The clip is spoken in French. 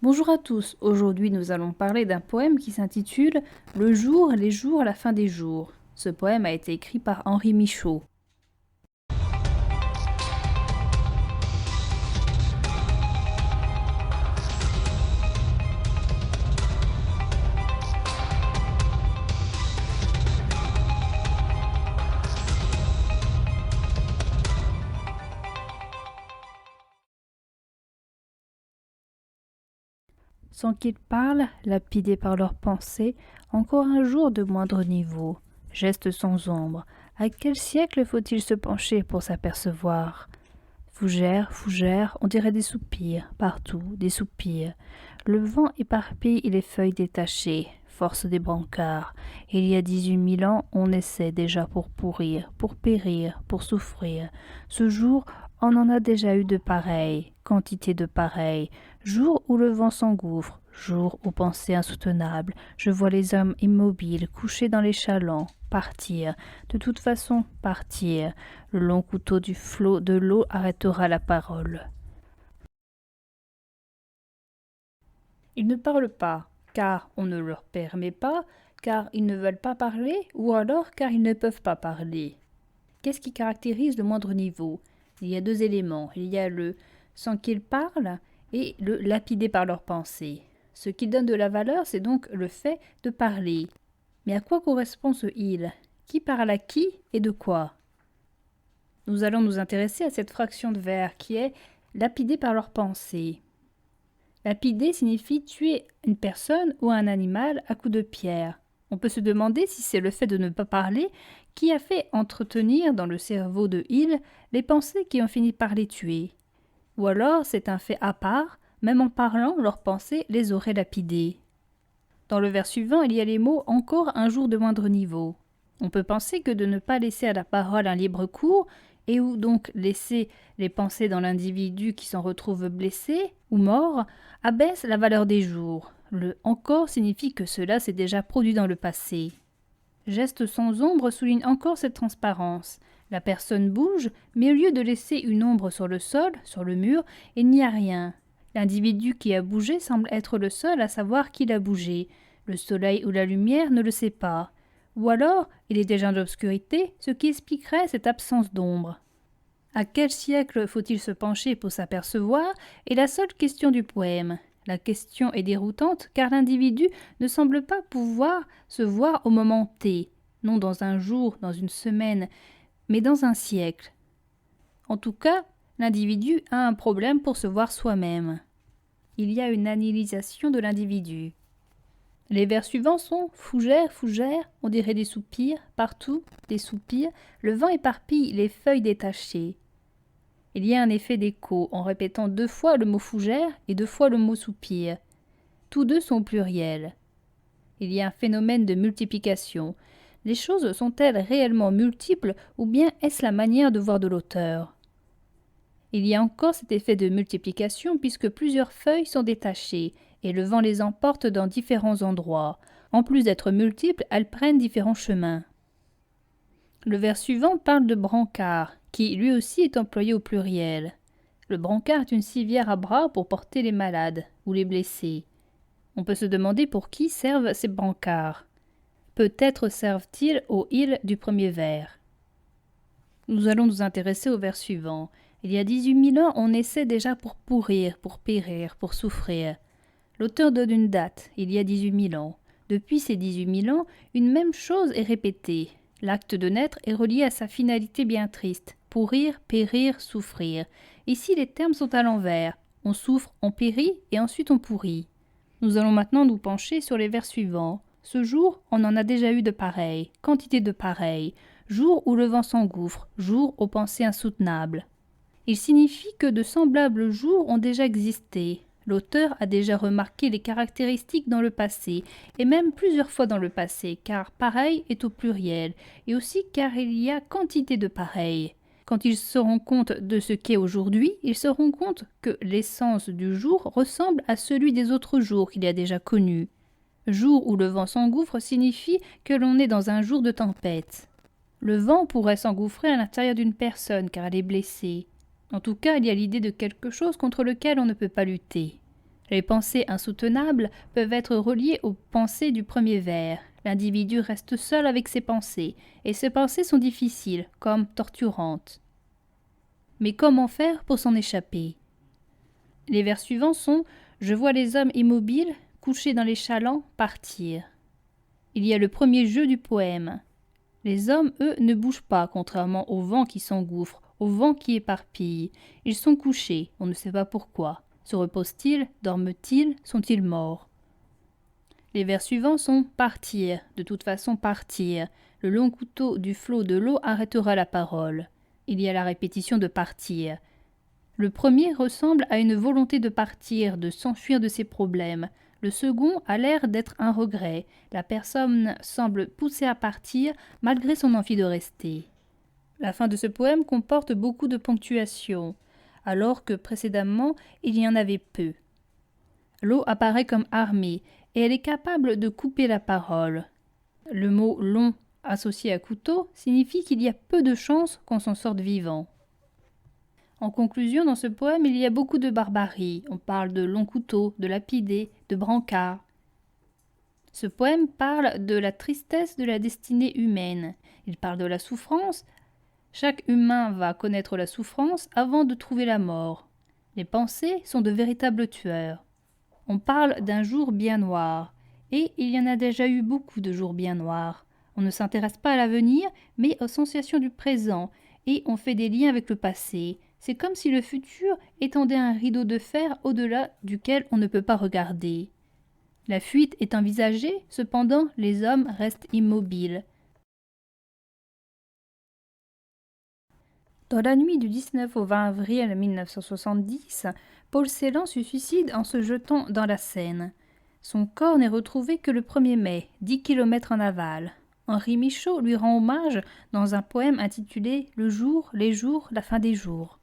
Bonjour à tous, aujourd'hui nous allons parler d'un poème qui s'intitule Le jour, les jours, la fin des jours. Ce poème a été écrit par Henri Michaud. Sans qu'ils parlent, lapidés par leurs pensées, encore un jour de moindre niveau, geste sans ombre, à quel siècle faut-il se pencher pour s'apercevoir? Fougères, fougères, on dirait des soupirs, partout, des soupirs. Le vent éparpille les feuilles détachées, force des brancards. Il y a 18 000 ans, on essaie déjà pour pourrir, pour périr, pour souffrir. Ce jour, on en a déjà eu de pareils, quantité de pareils. Jour où le vent s'engouffre, jour aux pensées insoutenables. Je vois les hommes immobiles, couchés dans les chalands, partir, de toute façon partir. Le long couteau du flot de l'eau arrêtera la parole. Ils ne parlent pas, car on ne leur permet pas, car ils ne veulent pas parler, ou alors car ils ne peuvent pas parler. Qu'est-ce qui caractérise le moindre niveau? Il y a deux éléments. Il y a le sans qu'ils parlent et le lapidé par leurs pensées. Ce qui donne de la valeur, c'est donc le fait de parler. Mais à quoi correspond ce il? Qui parle à qui et de quoi? Nous allons nous intéresser à cette fraction de vers qui est lapidé par leurs pensées. Lapider signifie tuer une personne ou un animal à coups de pierre. On peut se demander si c'est le fait de ne pas parler qui a fait entretenir dans le cerveau de il les pensées qui ont fini par les tuer. Ou alors c'est un fait à part, même en parlant, leurs pensées les auraient lapidés. Dans le vers suivant, il y a les mots « encore un jour de moindre niveau ». On peut penser que de ne pas laisser à la parole un libre cours, et ou donc laisser les pensées dans l'individu qui s'en retrouve blessé ou mort, abaisse la valeur des jours. Le « encore » signifie que cela s'est déjà produit dans le passé. Geste sans ombre souligne encore cette transparence. La personne bouge, mais au lieu de laisser une ombre sur le sol, sur le mur, il n'y a rien. L'individu qui a bougé semble être le seul à savoir qu'il a bougé. Le soleil ou la lumière ne le sait pas. Ou alors, il est déjà dans l'obscurité, ce qui expliquerait cette absence d'ombre. À quel siècle faut-il se pencher pour s'apercevoir est la seule question du poème. La question est déroutante car l'individu ne semble pas pouvoir se voir au moment T, non dans un jour, dans une semaine, mais dans un siècle. En tout cas, l'individu a un problème pour se voir soi-même. Il y a une analysation de l'individu. Les vers suivants sont « fougères, fougères, on dirait des soupirs, partout, des soupirs, le vent éparpille les feuilles détachées ». Il y a un effet d'écho en répétant 2 fois le mot fougère et 2 fois le mot soupir. Tous deux sont pluriels. Il y a un phénomène de multiplication. Les choses sont-elles réellement multiples ou bien est-ce la manière de voir de l'auteur? Il y a encore cet effet de multiplication puisque plusieurs feuilles sont détachées et le vent les emporte dans différents endroits. En plus d'être multiples, elles prennent différents chemins. Le vers suivant parle de brancard, qui lui aussi est employé au pluriel. Le brancard est une civière à bras pour porter les malades ou les blessés. On peut se demander pour qui servent ces brancards. Peut-être servent-ils au il du premier vers. Nous allons nous intéresser au vers suivant. Il y a 18 000 ans, on essaie déjà pour pourrir, pour périr, pour souffrir. L'auteur donne une date, il y a 18 000 ans. Depuis ces 18 000 ans, une même chose est répétée. L'acte de naître est relié à sa finalité bien triste. Pourrir, périr, souffrir. Ici, les termes sont à l'envers. On souffre, on périt et ensuite on pourrit. Nous allons maintenant nous pencher sur les vers suivants. Ce jour, on en a déjà eu de pareils, quantité de pareils. Jour où le vent s'engouffre, jour aux pensées insoutenables. Il signifie que de semblables jours ont déjà existé. L'auteur a déjà remarqué les caractéristiques dans le passé, et même plusieurs fois dans le passé, car pareil est au pluriel, et aussi car il y a quantité de pareils. Quand ils se rendent compte de ce qu'est aujourd'hui, ils se rendent compte que l'essence du jour ressemble à celui des autres jours qu'il a déjà connus. Jour où le vent s'engouffre signifie que l'on est dans un jour de tempête. Le vent pourrait s'engouffrer à l'intérieur d'une personne car elle est blessée. En tout cas, il y a l'idée de quelque chose contre lequel on ne peut pas lutter. Les pensées insoutenables peuvent être reliées aux pensées du premier vers. L'individu reste seul avec ses pensées, et ces pensées sont difficiles, comme torturantes. Mais comment faire pour s'en échapper? Les vers suivants sont « Je vois les hommes immobiles, couchés dans les chalands, partir ». Il y a le premier jeu du poème. Les hommes, eux, ne bougent pas, contrairement au vent qui s'engouffre, au vent qui éparpille. Ils sont couchés, on ne sait pas pourquoi. Se reposent-ils? Dorment-ils? Sont-ils morts? Les vers suivants sont « partir », de toute façon partir. Le long couteau du flot de l'eau arrêtera la parole. Il y a la répétition de partir. Le premier ressemble à une volonté de partir, de s'enfuir de ses problèmes. Le second a l'air d'être un regret. La personne semble poussée à partir malgré son envie de rester. La fin de ce poème comporte beaucoup de ponctuation, alors que précédemment il y en avait peu. L'eau apparaît comme armée et elle est capable de couper la parole. Le mot « long » associé à couteau signifie qu'il y a peu de chances qu'on s'en sorte vivant. En conclusion, dans ce poème, il y a beaucoup de barbarie. On parle de long couteau, de lapidé, de brancard. Ce poème parle de la tristesse de la destinée humaine. Il parle de la souffrance. Chaque humain va connaître la souffrance avant de trouver la mort. Les pensées sont de véritables tueurs. On parle d'un jour bien noir. Et il y en a déjà eu beaucoup de jours bien noirs. On ne s'intéresse pas à l'avenir, mais aux sensations du présent, et on fait des liens avec le passé. C'est comme si le futur étendait un rideau de fer au-delà duquel on ne peut pas regarder. La fuite est envisagée, cependant les hommes restent immobiles. Dans la nuit du 19 au 20 avril 1970, Paul Celan se suicide en se jetant dans la Seine. Son corps n'est retrouvé que le 1er mai, 10 km en aval. Henri Michaud lui rend hommage dans un poème intitulé « Le jour, les jours, la fin des jours ».